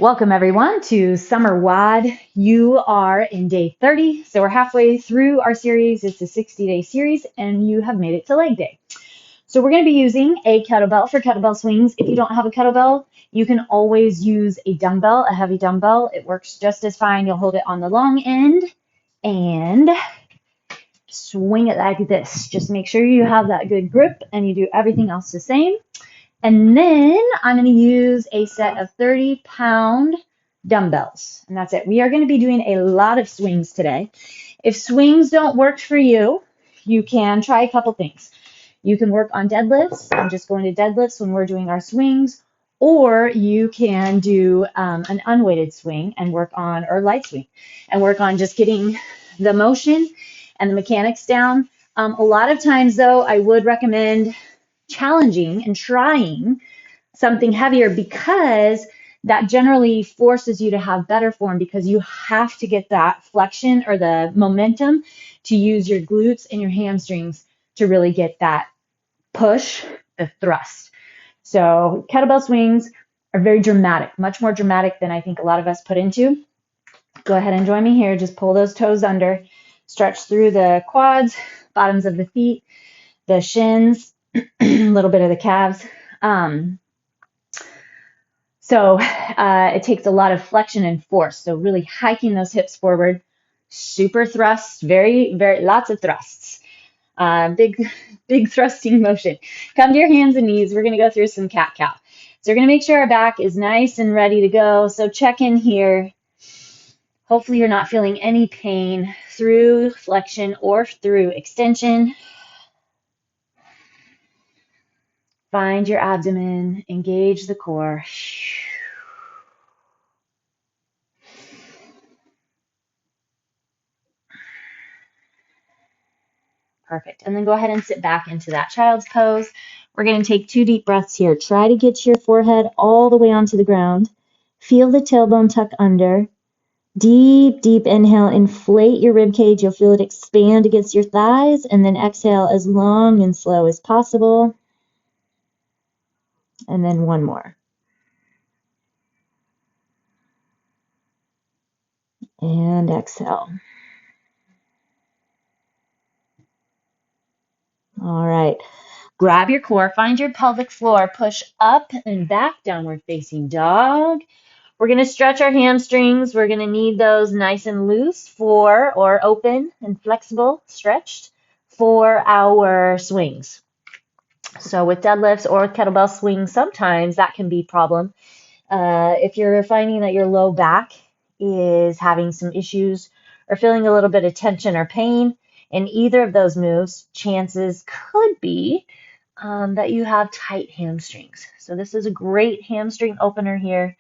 Welcome everyone to Summer WOD. You are in day 30, so we're halfway through our series. It's a 60-day series and you have made it to leg day. So we're going to be using a kettlebell for kettlebell swings. If you don't have a kettlebell, you can always use a dumbbell, a heavy dumbbell. It works just as fine. You'll hold it on the long end and swing it like this. Just make sure you have that good grip and you do everything else the same. And then I'm going to use a set of 30-pound dumbbells. And that's it. We are going to be doing a lot of swings today. If swings don't work for you, you can try a couple things. You can work on deadlifts. I'm just going to deadlifts when we're doing our swings. Or you can do an unweighted swing and work on, or light swing, and work on just getting the motion and the mechanics down. A lot of times, though, I would recommend challenging and trying something heavier because that generally forces you to have better form because you have to get that flexion or the momentum to use your glutes and your hamstrings to really get that push, the thrust. So kettlebell swings are very dramatic, much more dramatic than I think a lot of us put into. Go ahead and join me here. Just pull those toes under, stretch through the quads, bottoms of the feet, the shins, a little bit of the calves. It takes a lot of flexion and force. So really hiking those hips forward, super thrust, very, lots of thrusts. Big thrusting motion. Come to your hands and knees. We're going to go through some cat-cow. So we're going to make sure our back is nice and ready to go. So check in here. Hopefully you're not feeling any pain through flexion or through extension. Find your abdomen, engage the core. Perfect. And then go ahead and sit back into that child's pose. We're going to take 2 deep breaths here. Try to get your forehead all the way onto the ground. Feel the tailbone tuck under. Deep, deep inhale. Inflate your rib cage. You'll feel it expand against your thighs. And then exhale as long and slow as possible. And then one more. And exhale. All right. Grab your core, find your pelvic floor, push up and back, downward facing dog. We're going to stretch our hamstrings. We're going to need those nice and loose or open and flexible, stretched for our swings. So with deadlifts or with kettlebell swings, sometimes that can be a problem. If you're finding that your low back is having some issues or feeling a little bit of tension or pain in either of those moves, chances could be that you have tight hamstrings. So this is a great hamstring opener here.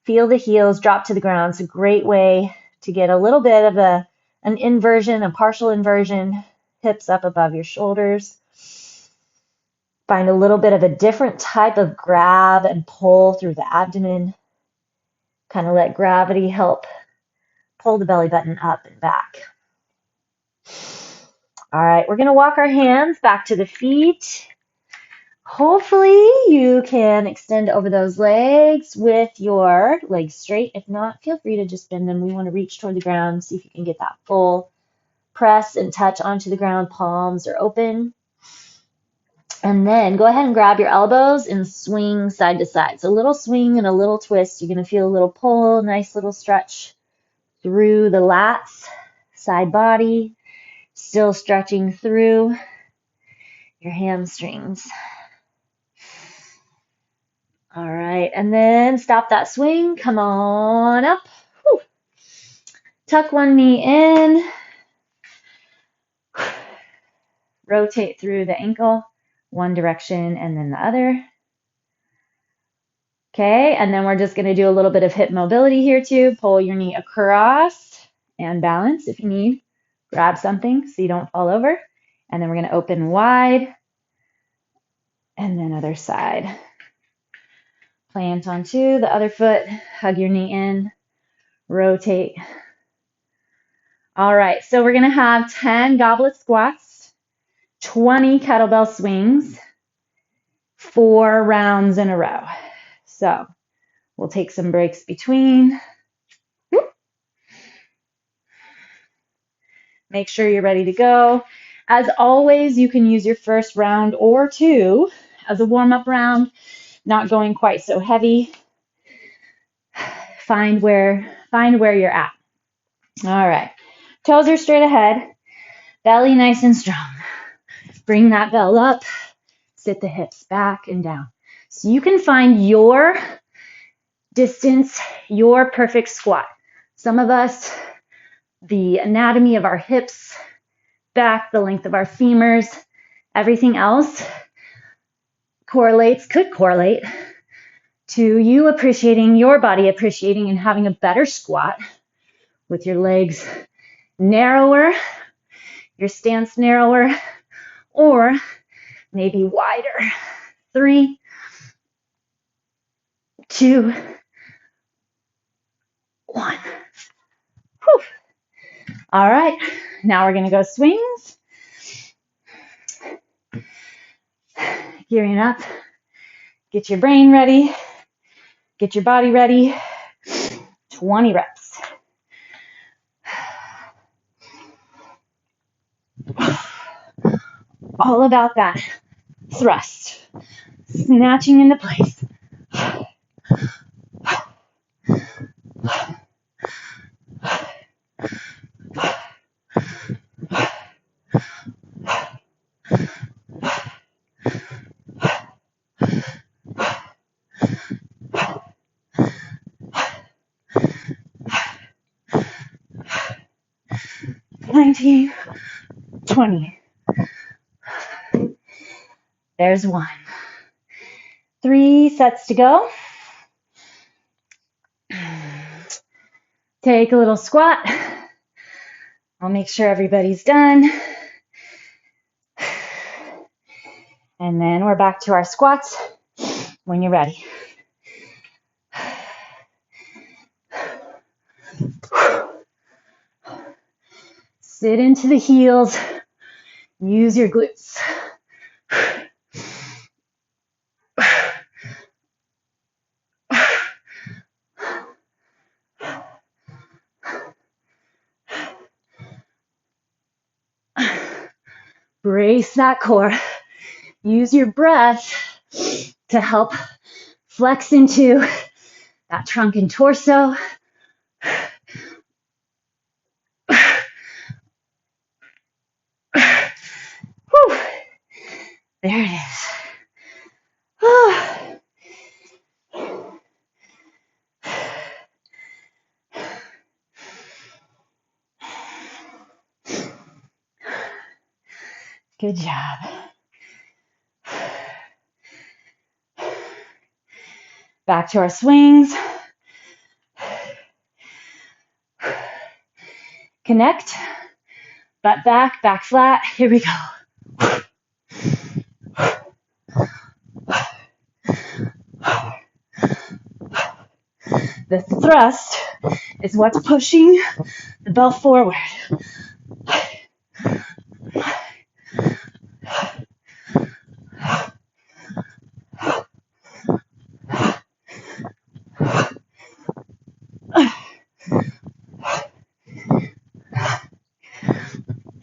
Feel the heels drop to the ground. It's a great way to get a little bit of an inversion, a partial inversion, hips up above your shoulders. Find a little bit of a different type of grab and pull through the abdomen. Kind of let gravity help pull the belly button up and back. All right, we're going to walk our hands back to the feet. Hopefully you can extend over those legs with your legs straight. If not, feel free to just bend them. We want to reach toward the ground, see if you can get that full press and touch onto the ground. Palms are open. And then go ahead and grab your elbows and swing side to side. So a little swing and a little twist. You're going to feel a little pull, nice little stretch through the lats, side body, still stretching through your hamstrings. All right, and then stop that swing. Come on up. Whew. Tuck one knee in. Rotate through the ankle, one direction and then the other. Okay, and then we're just going to do a little bit of hip mobility here too. Pull your knee across and balance if you need. Grab something so you don't fall over. And then we're going to open wide. And then other side. Plant onto the other foot. Hug your knee in. Rotate. All right, so we're going to have 10 goblet squats, 20 kettlebell swings, 4 rounds in a row. So We'll take some breaks between. Make sure you're ready to go. As always, you can use your first round or two as a warm-up round, not going quite so heavy. Find where you're at. All right. Toes are straight ahead. Belly nice and strong. Bring that bell up. Sit the hips back and down. So you can find your distance, your perfect squat. Some of us, the anatomy of our hips, back, the length of our femurs, everything else could correlate to you appreciating, your body appreciating and having a better squat with your legs narrower, your stance narrower, or maybe wider. 3, 2, 1. Whew. All right, now we're going to go swings. Gearing up. Get your brain ready. Get your body ready. 20 reps. All about that thrust. Snatching into place. 19, 20. There's 1. 3 sets to go. Take a little squat. I'll make sure everybody's done. And then we're back to our squats when you're ready. Sit into the heels. Use your glutes. Brace that core. Use your breath to help flex into that trunk and torso. Whew. There it is. Good job. Back to our swings. Connect. Butt back, back flat. Here we go. The thrust is what's pushing the bell forward.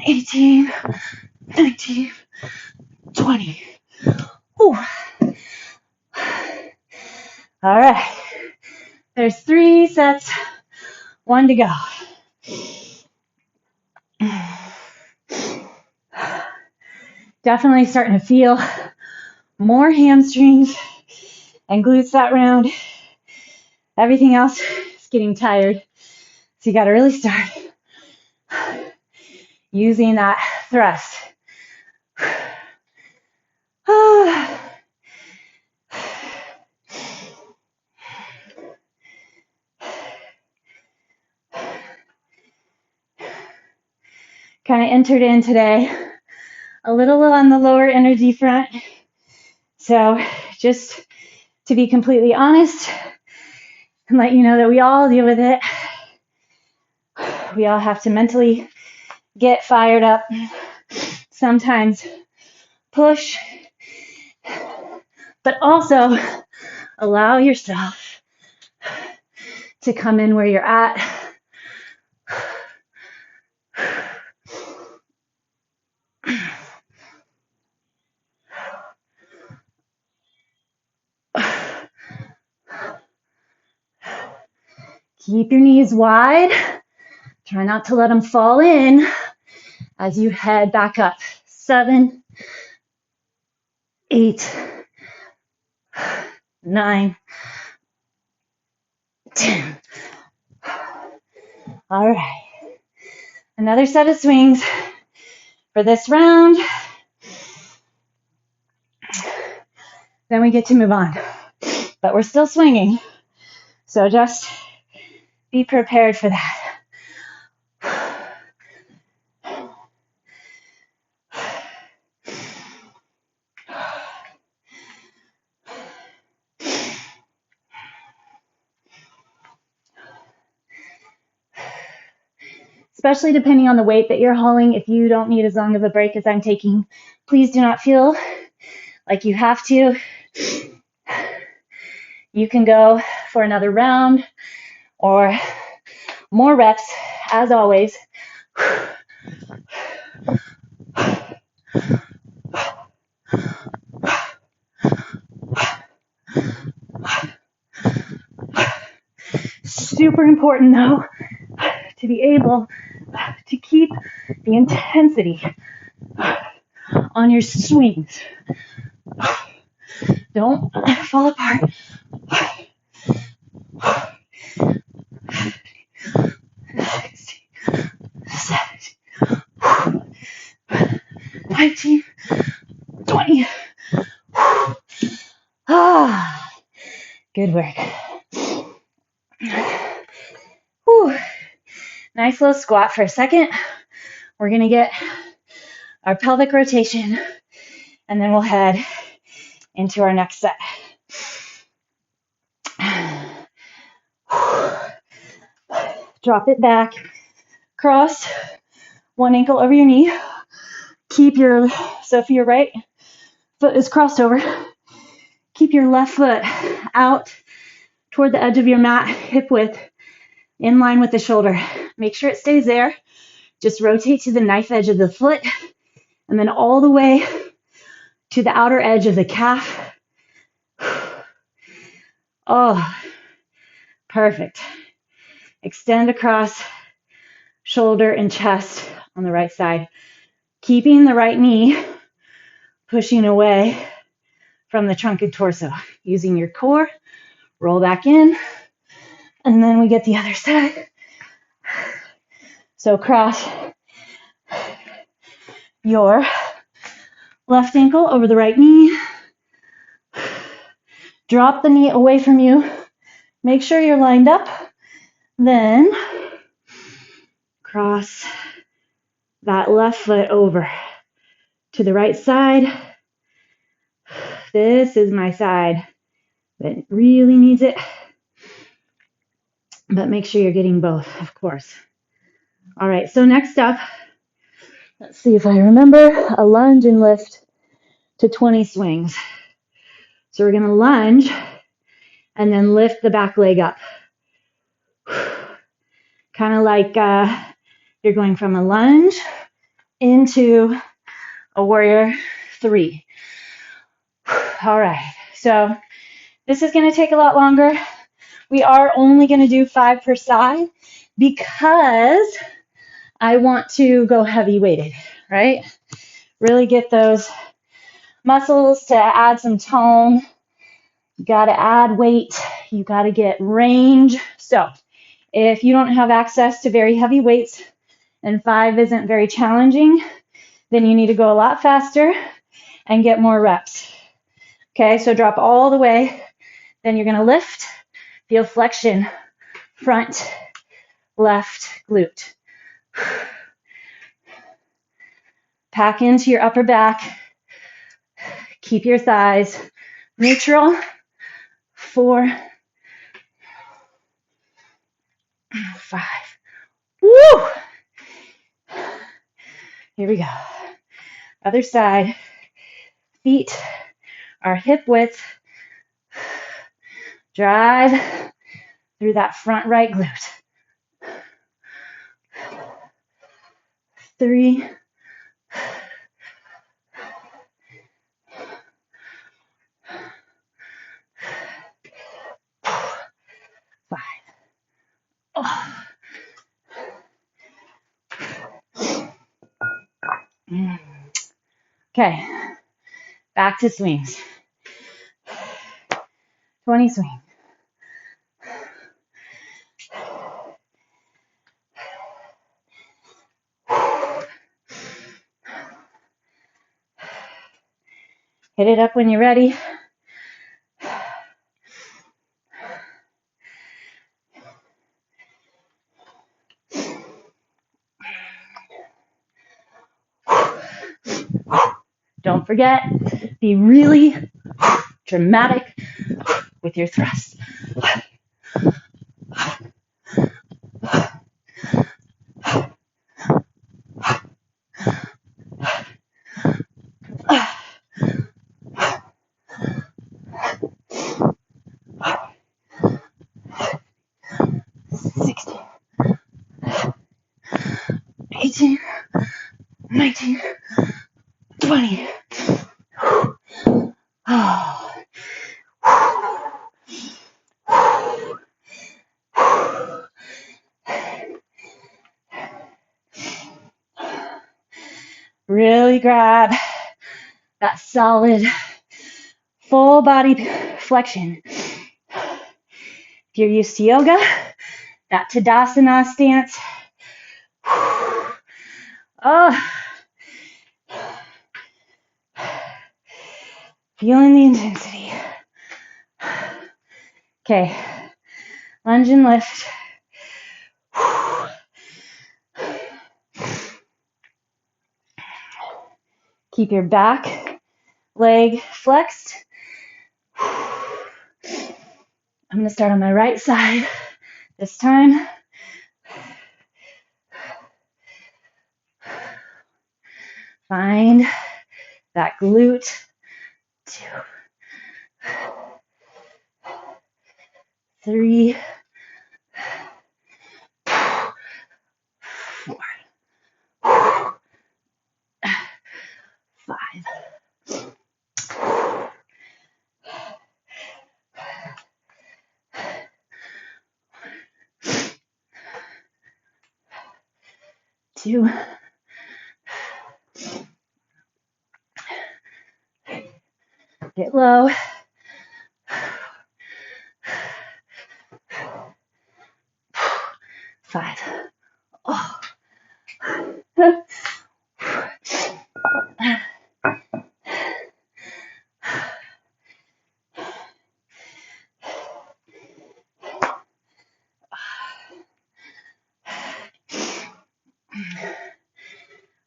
18, 19, 20. Whew. All right. There's 3 sets, 1 to go. Definitely starting to feel more hamstrings and glutes that round. Everything else is getting tired. So you got to really start using that thrust. Kind of entered in today a little on the lower energy front. So just to be completely honest and let you know that we all deal with it. We all have to mentally get fired up. Sometimes push, but also allow yourself to come in where you're at. Keep your knees wide. Try not to let them fall in as you head back up. 7, 8, 9, 10. All right. Another set of swings for this round. Then we get to move on. But we're still swinging. So just be prepared for that. Especially depending on the weight that you're hauling. If you don't need as long of a break as I'm taking, please do not feel like you have to. You can go for another round or more reps, as always. Super important, though, to be able to keep the intensity on your swings. Don't fall apart. 19, 20. Good work. Whew. Nice little squat for a second. We're going to get our pelvic rotation, and then we'll head into our next set. Drop it back. Cross one ankle over your knee. So if your right foot is crossed over, keep your left foot out toward the edge of your mat, hip width, in line with the shoulder. Make sure it stays there. Just rotate to the knife edge of the foot, and then all the way to the outer edge of the calf. Oh, perfect. Extend across shoulder and chest on the right side. Keeping the right knee pushing away from the trunk and torso. Using your core, roll back in, and then we get the other side. So cross your left ankle over the right knee. Drop the knee away from you. Make sure you're lined up. Then cross that left foot over to the right side. This is my side that really needs it. But make sure you're getting both, of course. All right, so next up, let's see if I remember, a lunge and lift to 20 swings. So we're going to lunge and then lift the back leg up. Kind of like you're going from a lunge into a warrior 3. All right, so this is going to take a lot longer. We are only going to do 5 per side because I want to go heavy weighted, right? Really get those muscles to add some tone. You got to add weight. You got to get range. So if you don't have access to very heavy weights and 5 isn't very challenging, then you need to go a lot faster and get more reps. Okay, so drop all the way. Then you're going to lift. Feel flexion, front, left glute. Pack into your upper back. Keep your thighs neutral. 4, 5. Woo! Here we go. Other side. Feet are hip width. Drive through that front right glute. 3, 5. Oh. Okay, back to swings. 20 swings. Hit it up when you're ready. Don't forget, be really dramatic with your thrust. Sixteen, 18, 19, 20. Oh. Really grab that solid full body flexion. If you're used to yoga, that Tadasana stance. Oh. Feeling the intensity. Okay, lunge and lift. Keep your back leg flexed. I'm going to start on my right side this time. Find that glute. 2, 3, 4, 5. 2. Get low. 5. Oh.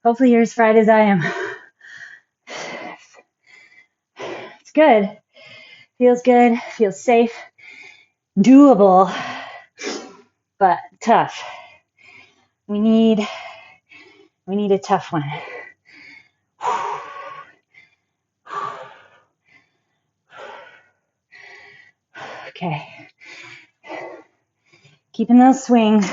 'Hopefully you're as fried as I am. It's good. Feels good. Feels safe. Doable. But tough. We need a tough one. Okay. Keeping those swings.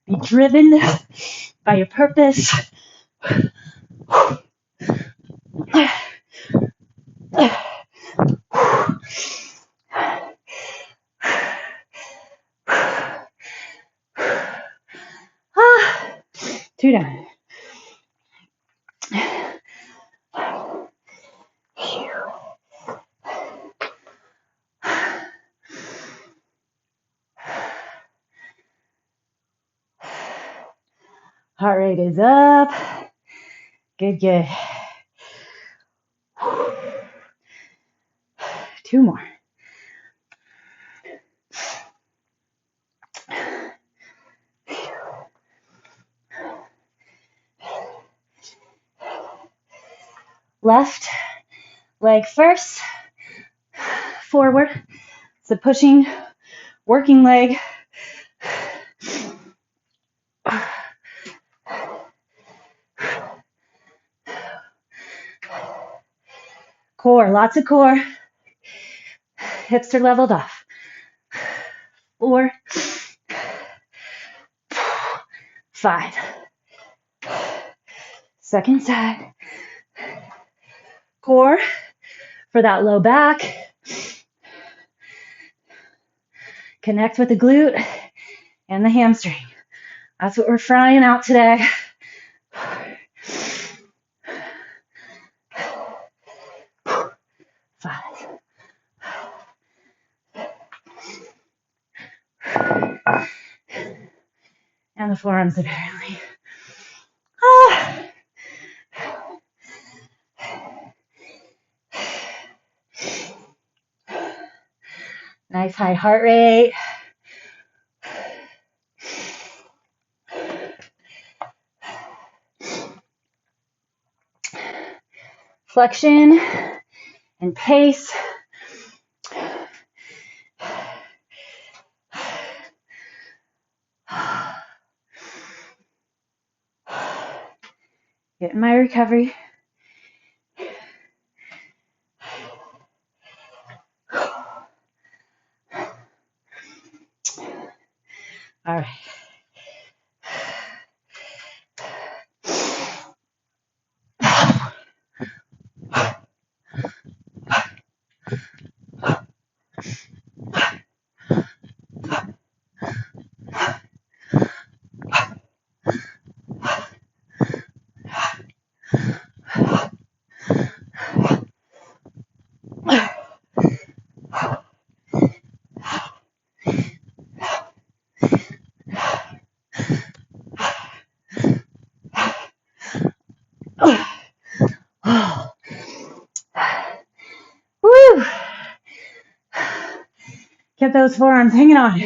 Be driven by your purpose. Two down. Heart rate is up. Good, good. 2 more. Left leg first, forward. So pushing, working leg. Core, lots of core. Hips are leveled off. 4, 5. Second side. Core for that low back. Connect with the glute and the hamstring. That's what we're frying out today. 5. And the forearms apparently. Nice high heart rate. Flexion and pace. Getting my recovery. All right. Woo! Get those forearms hanging on.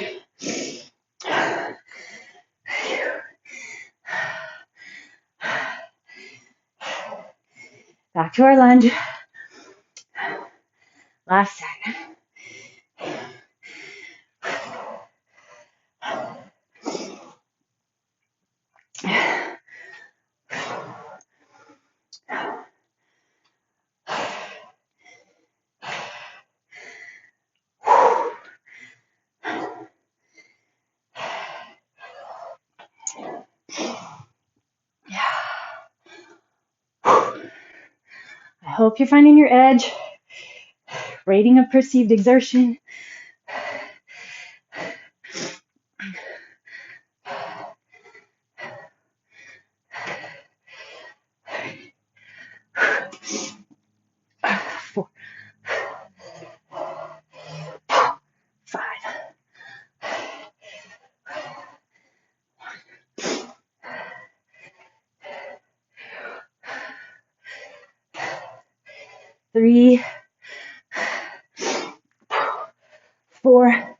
Back to our lunge. Last set. I hope you're finding your edge. Rating of perceived exertion. Four, 5. 3, 4.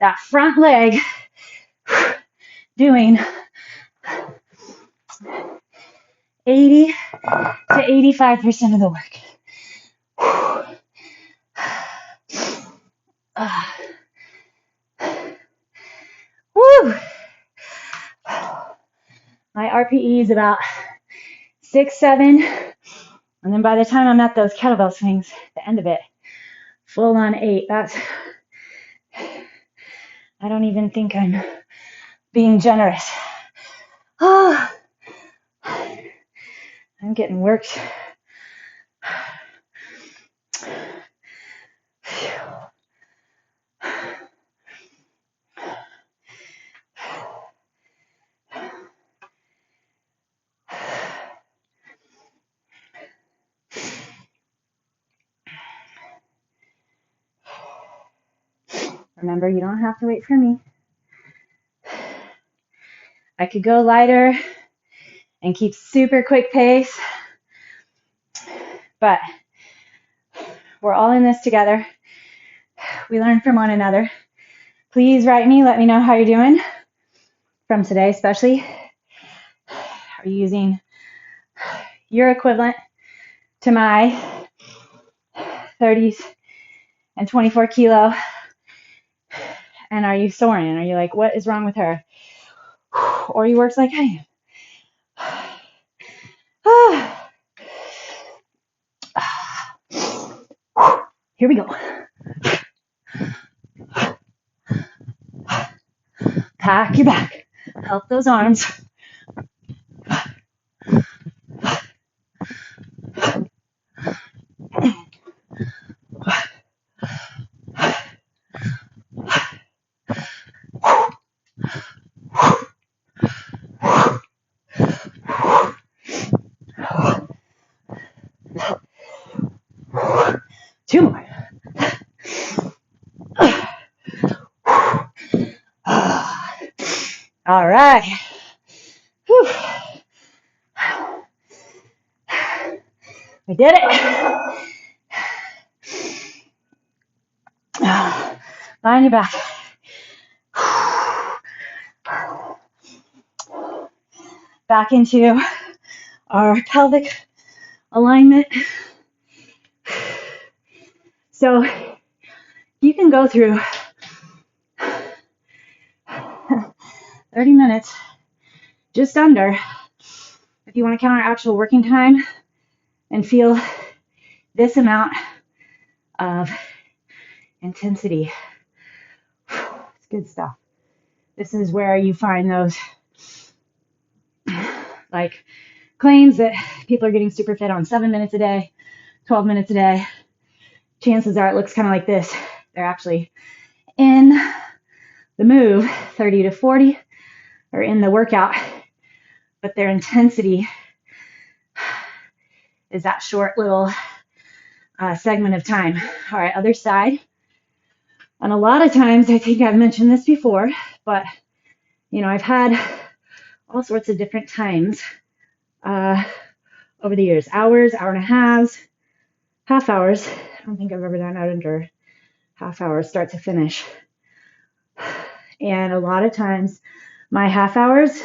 That front leg doing 80 to 85% of the work. Woo! My RPE is about 6, 7, and then by the time I'm at those kettlebell swings, the end of it, full on 8. I don't even think I'm being generous. Oh, I'm getting worked. Remember, you don't have to wait for me. I could go lighter and keep super quick pace, but we're all in this together. We learn from one another. Please write me, let me know how you're doing from today especially. Are you using your equivalent to my 30s and 24 kilo. And are you soaring? Are you like, what is wrong with her? Or you works like I am. Here we go. Pack your back. Help those arms. 2 more. All right. Whew. We did it. Lie on your back. Back into our pelvic alignment. So you can go through 30 minutes, just under, if you want to count our actual working time, and feel this amount of intensity. It's good stuff. This is where you find those like claims that people are getting super fit on 7 minutes a day, 12 minutes a day. Chances are it looks kind of like this. They're actually in the move 30 to 40 or in the workout, but their intensity is that short little segment of time. All right, other side. And a lot of times, I think I've mentioned this before, but I've had all sorts of different times over the years. Hours, hour and a half, half hours. I don't think I've ever done out under half hours, start to finish. And a lot of times, my half hours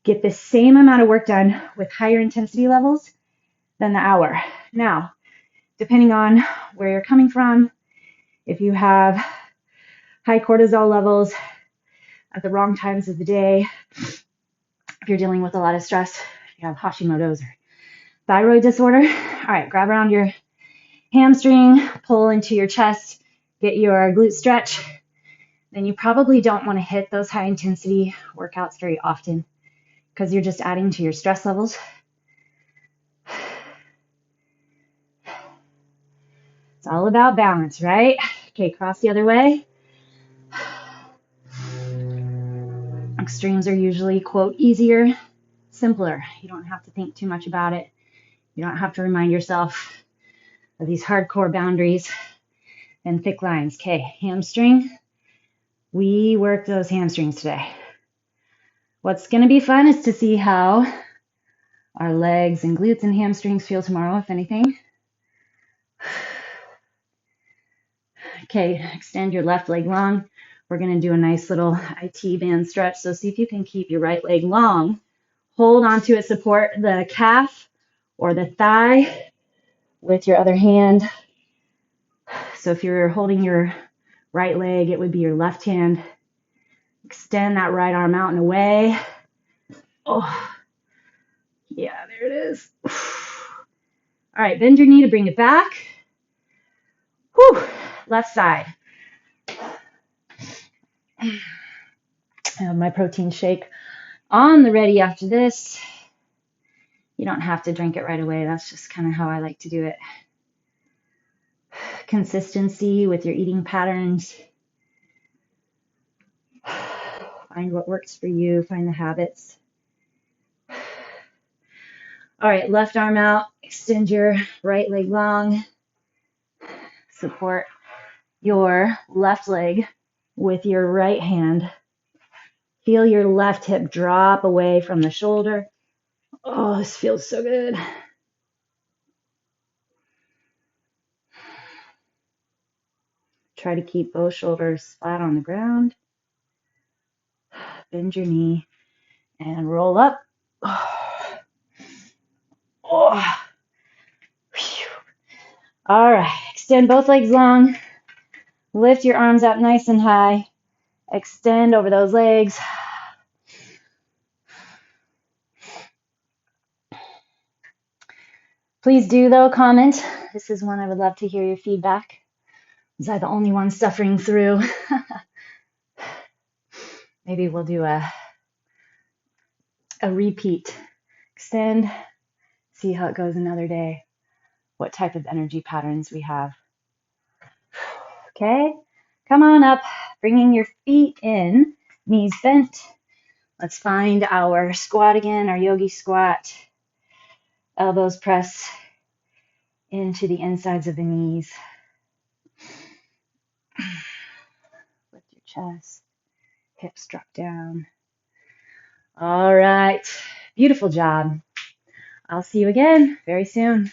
get the same amount of work done with higher intensity levels than the hour. Now, depending on where you're coming from, if you have high cortisol levels at the wrong times of the day, if you're dealing with a lot of stress, if you have Hashimoto's or thyroid disorder, all right, grab around your hamstring, pull into your chest, get your glute stretch. Then you probably don't want to hit those high intensity workouts very often because you're just adding to your stress levels. It's all about balance, right? Okay, cross the other way. Extremes are usually, quote, easier, simpler. You don't have to think too much about it. You don't have to remind yourself of these hardcore boundaries and thick lines. Okay, hamstring. We work those hamstrings today. What's going to be fun is to see how our legs and glutes and hamstrings feel tomorrow, if anything. Okay, extend your left leg long. We're going to do a nice little IT band stretch. So see if you can keep your right leg long. Hold onto it, support the calf or the thigh with your other hand. So if you're holding your right leg, it would be your left hand. Extend that right arm out and away. Oh, yeah, there it is. All right, bend your knee to bring it back. Whew. Left side. I have my protein shake on the ready after this. You don't have to drink it right away. That's just kind of how I like to do it. Consistency with your eating patterns. Find what works for you. Find the habits. All right, left arm out. Extend your right leg long. Support your left leg with your right hand. Feel your left hip drop away from the shoulder. Oh, this feels so good. Try to keep both shoulders flat on the ground. Bend your knee and roll up. Oh. All right, extend both legs long. Lift your arms up nice and high. Extend over those legs. Please do, though, comment. This is one I would love to hear your feedback. Was I the only one suffering through? Maybe we'll do a repeat. Extend, see how it goes another day, what type of energy patterns we have. Okay, come on up, bringing your feet in, knees bent. Let's find our squat again, our yogi squat. Elbows press into the insides of the knees. Lift your chest, hips drop down. All right, beautiful job. I'll see you again very soon.